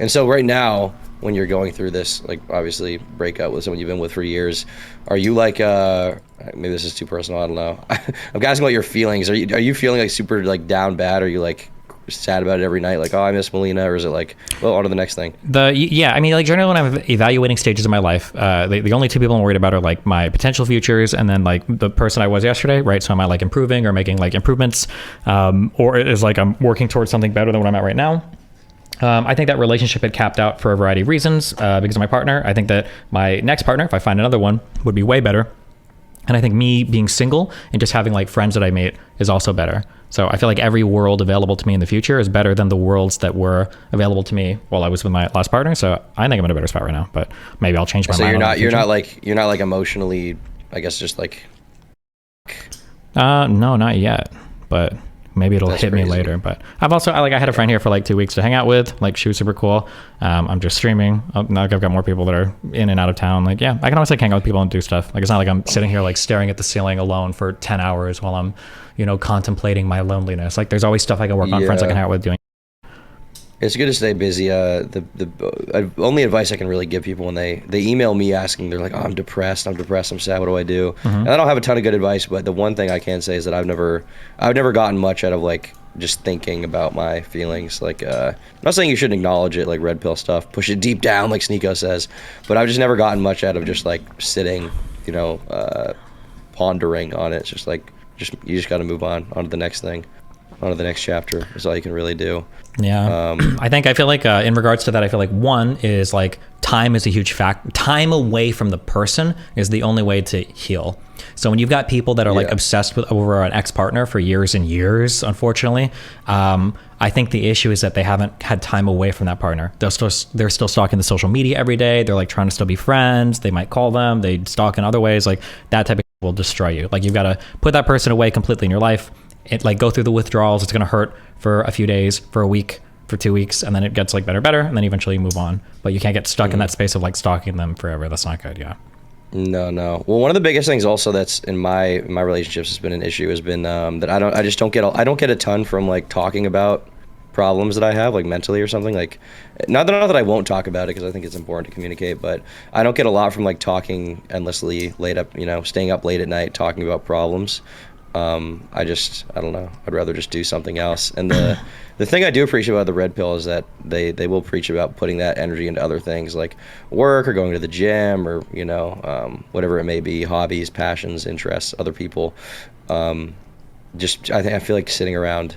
And so right now, when you're going through this, like obviously breakup with someone you've been with for years, are you like maybe this is too personal, I don't know. I'm asking about your feelings. Are you feeling like super like down bad? Are you like sad about it every night? Like, oh, I miss Melina, or is it like, well, on to the next thing? Yeah, I mean, like generally when I'm evaluating stages of my life, the only two people I'm worried about are like my potential futures and then like the person I was yesterday, right? So am I like improving or making like improvements, or is like I'm working towards something better than what I'm at right now? I think that relationship had capped out for a variety of reasons because of my partner. I think that my next partner, if I find another one, would be way better. And I think me being single and just having like friends that I made is also better. So I feel like every world available to me in the future is better than the worlds that were available to me while I was with my last partner. So I think I'm in a better spot right now, but maybe I'll change my So mind. you're not like emotionally, I guess, just like. No, not yet, but maybe it'll hit me later. But I had a friend here for like 2 weeks to hang out with. Like she was super cool. I'm just streaming. Now I've got more people that are in and out of town. Like, yeah, I can always like hang out with people and do stuff. Like, it's not like I'm sitting here like staring at the ceiling alone for 10 hours while I'm, contemplating my loneliness. Like, there's always stuff I can work on, friends I can hang out with doing. It's good to stay busy. The only advice I can really give people when they email me asking, they're like, oh, I'm depressed, I'm sad, what do I do? And I don't have a ton of good advice, but the one thing I can say is that I've never gotten much out of like just thinking about my feelings. Like, I'm not saying you shouldn't acknowledge it, like red pill stuff, push it deep down, like Sneeko says, but I've just never gotten much out of just like sitting, pondering on it. It's just like, you just got to move on to the next thing. On to the next chapter is all you can really do. Yeah. I feel like in regards to that, I feel like one is like time is a huge fact. Time away from the person is the only way to heal. So when you've got people that are like obsessed with over an ex-partner for years and years, unfortunately, I think the issue is that they haven't had time away from that partner. They're still stalking the social media every day. They're like trying to still be friends. They might call them. They stalk in other ways. Like that type of will destroy you. Like you've got to put that person away completely in your life. It like go through the withdrawals. It's going to hurt for a few days, for a week, for 2 weeks, and then it gets like better, and then eventually you move on. But you can't get stuck in that space of like stalking them forever. That's not good. Yeah. No. Well, one of the biggest things also that's in my relationships has been an issue has been that I don't get a ton from like talking about problems that I have like mentally or something. Like not that I won't talk about it because I think it's important to communicate, but I don't get a lot from like talking endlessly late up, staying up late at night talking about problems. I don't know. I'd rather just do something else. And the thing I do appreciate about the red pill is that they will preach about putting that energy into other things like work or going to the gym or, whatever it may be, hobbies, passions, interests, other people. I feel like sitting around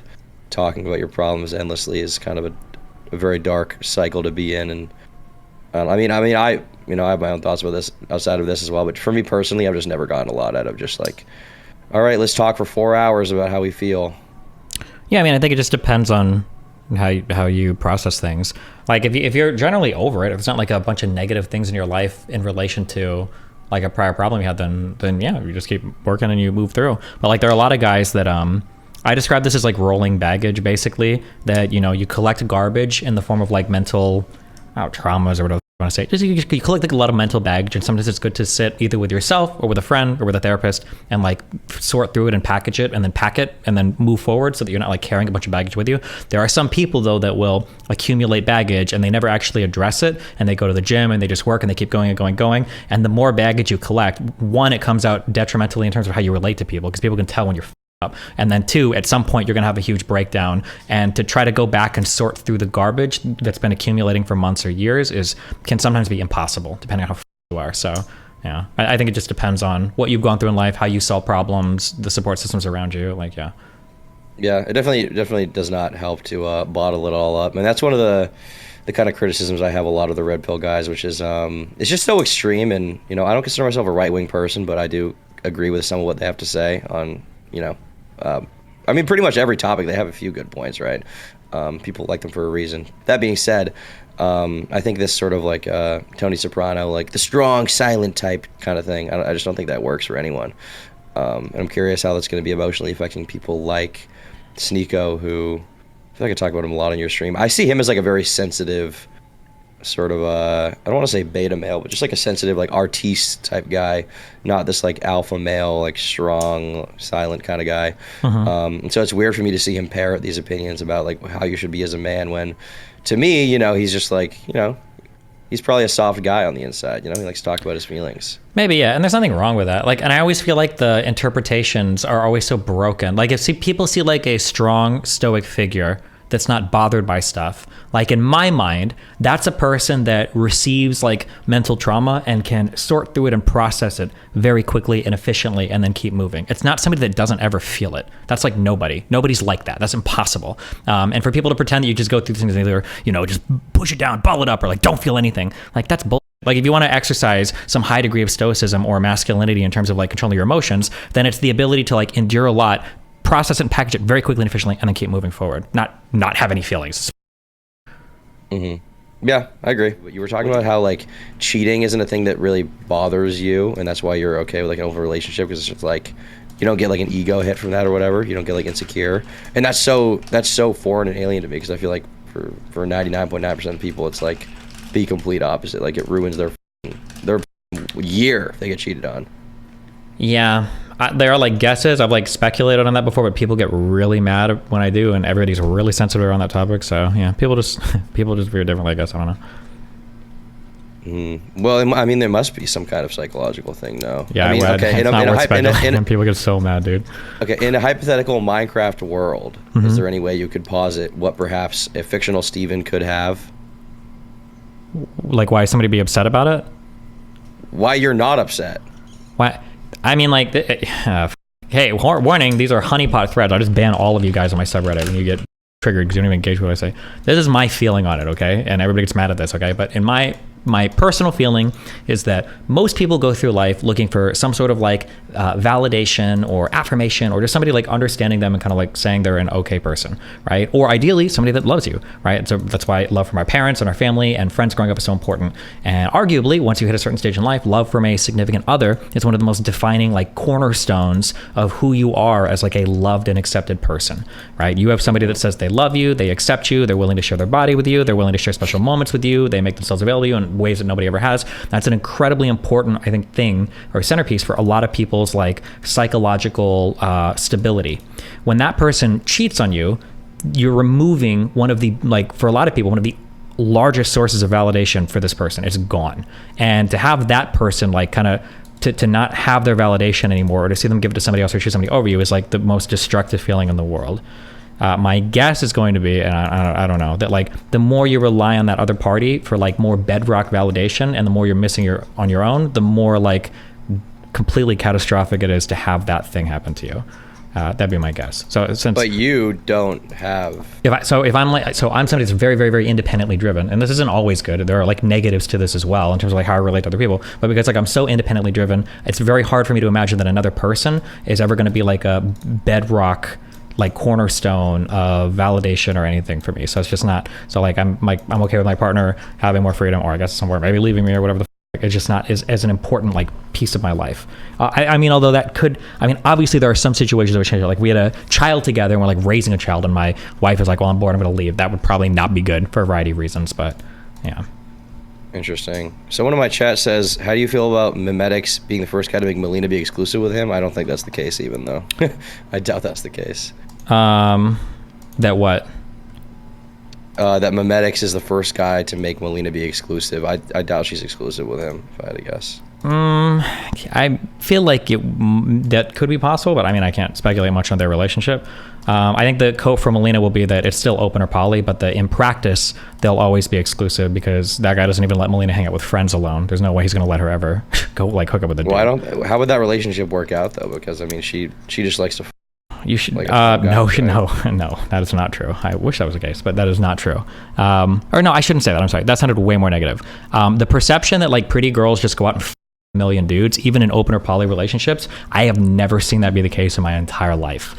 talking about your problems endlessly is kind of a very dark cycle to be in. And I have my own thoughts about this outside of this as well. But for me personally, I've just never gotten a lot out of just like, all right, let's talk for 4 hours about how we feel. Yeah, I think it just depends on how you process things. Like if you're generally over it, if it's not like a bunch of negative things in your life in relation to like a prior problem you had, then yeah, you just keep working and you move through. But like there are a lot of guys that I describe this as like rolling baggage, basically, that you collect garbage in the form of like mental traumas or whatever you want to say. Just you collect like a lot of mental baggage, and sometimes it's good to sit either with yourself or with a friend or with a therapist and like sort through it and package it and then pack it and then move forward so that you're not like carrying a bunch of baggage with you. There are some people though that will accumulate baggage and they never actually address it, and they go to the gym and they just work and they keep going and going. And the more baggage you collect, one, it comes out detrimentally in terms of how you relate to people because people can tell when you're up. And then two, at some point you're gonna have a huge breakdown, and to try to go back and sort through the garbage that's been accumulating for months or years can sometimes be impossible depending on how you are. So yeah, I think it just depends on what you've gone through in life, how you solve problems, the support systems around you. Like yeah, it definitely does not help to bottle it all up. And that's one of the kind of criticisms I have a lot of the red pill guys, which is it's just so extreme. And I don't consider myself a right-wing person, but I do agree with some of what they have to say on pretty much every topic. They have a few good points, right? People like them for a reason. That being said, I think this sort of like Tony Soprano, like the strong, silent type kind of thing, I just don't think that works for anyone. And I'm curious how that's going to be emotionally affecting people like Sneeko, who I feel like I talk about him a lot on your stream. I see him as like a very sensitive sort of I don't want to say beta male, but just like a sensitive like artiste type guy, not this like alpha male, like strong, silent kind of guy. And so it's weird for me to see him parrot these opinions about like how you should be as a man when to me, he's just like, he's probably a soft guy on the inside. He likes to talk about his feelings. Maybe, yeah, and there's nothing wrong with that. Like, and I always feel like the interpretations are always so broken. Like, if people see like a strong stoic figure that's not bothered by stuff, like in my mind, that's a person that receives like mental trauma and can sort through it and process it very quickly and efficiently and then keep moving. It's not somebody that doesn't ever feel it. That's like nobody's like that. That's impossible. And for people to pretend that you just go through things and either, just push it down, ball it up, or like don't feel anything, like that's bull. Like if you want to exercise some high degree of stoicism or masculinity in terms of like controlling your emotions, then it's the ability to like endure a lot, process it and package it very quickly and efficiently, and then keep moving forward. Not have any feelings. Mm-hmm. Yeah, I agree. You were talking about how like cheating isn't a thing that really bothers you, and that's why you're okay with like an open relationship, because it's just like you don't get like an ego hit from that or whatever. You don't get like insecure, and that's so foreign and alien to me, because I feel like for 99.9% of people, it's like the complete opposite. Like it ruins their year if they get cheated on. Yeah. There are like guesses. I've like speculated on that before, but people get really mad when I do, and everybody's really sensitive around that topic. So yeah, people just view it differently, I guess. I don't know. Well, I mean, there must be some kind of psychological thing, though. Yeah, I mean, okay, it's not worth speculating when people get so mad, dude. Okay, in a hypothetical Minecraft world, is there any way you could posit what perhaps a fictional Steven could have? Like why somebody be upset about it? Why you're not upset? Why? I mean, like, hey, warning, these are honeypot threads. I'll just ban all of you guys on my subreddit when you get triggered because you don't even engage with what I say. This is my feeling on it, okay? And everybody gets mad at this, okay? But in my personal feeling is that most people go through life looking for some sort of like validation or affirmation, or just somebody like understanding them and kind of like saying they're an okay person, right? Or ideally somebody that loves you, right? So that's why love from our parents and our family and friends growing up is so important. And arguably, once you hit a certain stage in life, love from a significant other is one of the most defining like cornerstones of who you are as like a loved and accepted person, right? You have somebody that says they love you, they accept you, they're willing to share their body with you, they're willing to share special moments with you, they make themselves available to you in ways that nobody ever has. That's an incredibly important, I think, thing or centerpiece for a lot of people's like psychological stability. When that person cheats on you, you're removing one of the, like, for a lot of people, one of the largest sources of validation for this person. It's gone. And to have that person like kind of to not have their validation anymore, or to see them give it to somebody else or choose somebody over you, is like the most destructive feeling in the world. My guess is going to be, and I don't know, that like the more you rely on that other party for like more bedrock validation, and the more you're missing on your own, the more like completely catastrophic it is to have that thing happen to you. That'd be my guess. So since, but you don't have. I'm somebody that's very, very, very independently driven, and this isn't always good. There are like negatives to this as well in terms of like how I relate to other people. But because like I'm so independently driven, it's very hard for me to imagine that another person is ever going to be like a bedrock, like cornerstone of validation or anything for me. So it's just not. So like I'm okay with my partner having more freedom, or I guess somewhere maybe leaving me or whatever. It's just not as an important like piece of my life. I mean, although that could, I mean, obviously there are some situations that would change. Like we had a child together and we're like raising a child, and my wife is like, well, I'm bored, I'm going to leave. That would probably not be good for a variety of reasons, but yeah. Interesting. So one of my chat says, how do you feel about Memetics being the first guy to make Melina be exclusive with him? I don't think that's the case even though. I doubt that's the case. That what? That Memetics is the first guy to make Melina be exclusive. I doubt she's exclusive with him, if I had to guess. I feel like that could be possible, but I mean, I can't speculate much on their relationship. I think the quote from Melina will be that it's still open or poly, but in practice, they'll always be exclusive, because that guy doesn't even let Melina hang out with friends alone. There's no way he's going to let her ever go like hook up with a dude. Well, how would that relationship work out though? Because I mean, she just likes to. You should no, that is not true. I wish that was the case, but that is not true. Or no, I shouldn't say that. I'm sorry. That sounded way more negative. The perception that like pretty girls just go out and a million dudes, even in open or poly relationships, I have never seen that be the case in my entire life.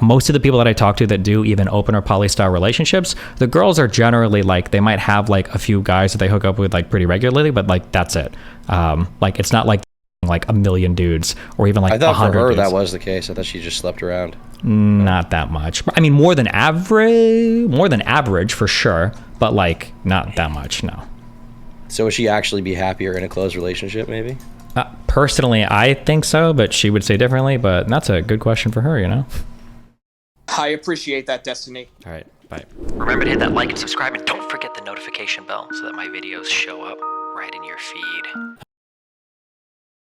Most of the people that I talk to that do even open or poly style relationships, the girls are generally like, they might have like a few guys that they hook up with like pretty regularly, but like that's it. Like it's not like a million dudes, or even like 100 I thought for her dudes. that was the case. I thought she just slept around. Not that much. I mean, more than average for sure, but like not that much. No. So would she actually be happier in a closed relationship, maybe? Personally, I think so, but she would say differently. But that's a good question for her, you know? I appreciate that, Destiny. All right, bye. Remember to hit that like and subscribe, and don't forget notification bell so that my videos show up right in your feed.